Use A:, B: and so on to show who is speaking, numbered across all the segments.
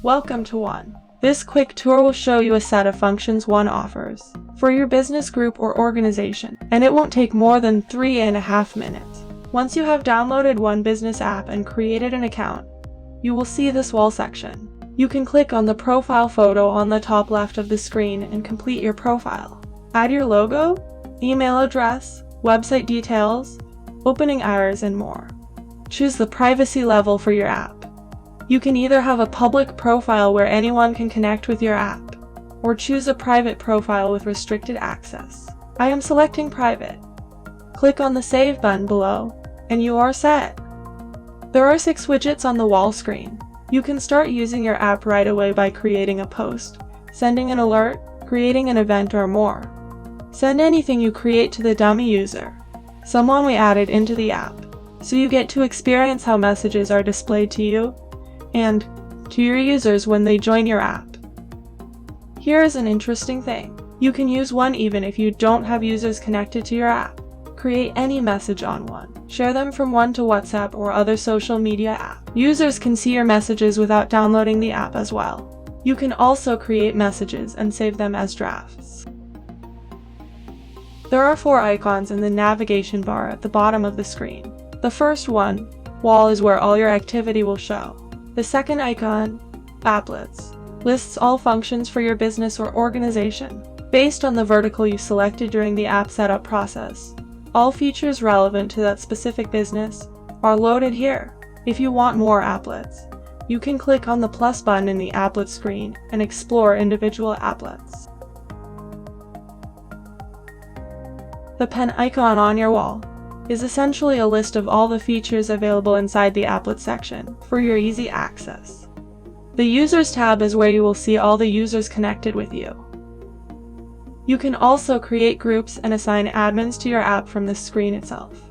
A: Welcome to Onne. This quick tour will show you a set of functions Onne offers for your business group or organization, and it won't take more than 3.5 minutes. Once you have downloaded Onne business app and created an account, you will see this wall section. You can click on the profile photo on the top left of the screen and complete your profile. Add your logo, email address, website details, opening hours, and more. Choose the privacy level for your app. You can either have a public profile where anyone can connect with your app, or choose a private profile with restricted access. I am selecting private. Click on the Save button below, and you are set. There are 6 widgets on the wall screen. You can start using your app right away by creating a post, sending an alert, creating an event, or more. Send anything you create to the dummy user, someone we added into the app, so you get to experience how messages are displayed to you and to your users when they join your app. Here is an interesting thing. You can use Onne even if you don't have users connected to your app. Create any message on Onne. Share them from Onne to WhatsApp or other social media app. Users can see your messages without downloading the app as well. You can also create messages and save them as drafts. There are 4 icons in the navigation bar at the bottom of the screen. The first one, Wall, is where all your activity will show. The second icon, Applets, lists all functions for your business or organization, based on the vertical you selected during the app setup process. All features relevant to that specific business are loaded here. If you want more applets, you can click on the plus button in the applet screen and explore individual applets. The pen icon on your wall is essentially a list of all the features available inside the applet section for your easy access. The Users tab is where you will see all the users connected with you. You can also create groups and assign admins to your app from the screen itself.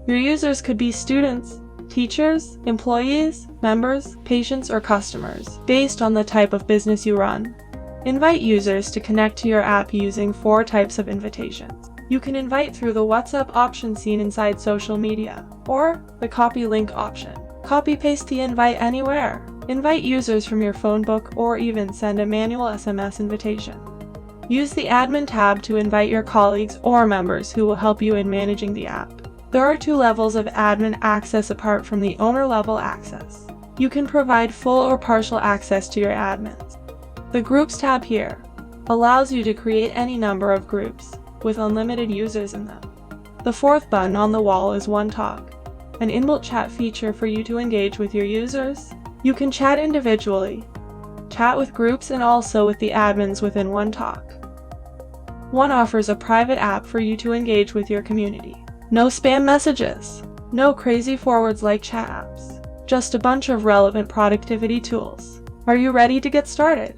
A: Your users could be students, teachers, employees, members, patients, or customers, based on the type of business you run. Invite users to connect to your app using 4 types of invitations. You can invite through the WhatsApp option seen inside social media, or the copy link option. Copy-paste the invite anywhere. Invite users from your phone book or even send a manual SMS invitation. Use the admin tab to invite your colleagues or members who will help you in managing the app. There are 2 levels of admin access apart from the owner level access. You can provide full or partial access to your admins. The Groups tab here allows you to create any number of groups with unlimited users in them. The 4th button on the wall is Onne Talk, an inbuilt chat feature for you to engage with your users. You can chat individually, chat with groups, and also with the admins within Onne Talk. Onne offers a private app for you to engage with your community. No spam messages, no crazy forwards like chat apps, just a bunch of relevant productivity tools. Are you ready to get started?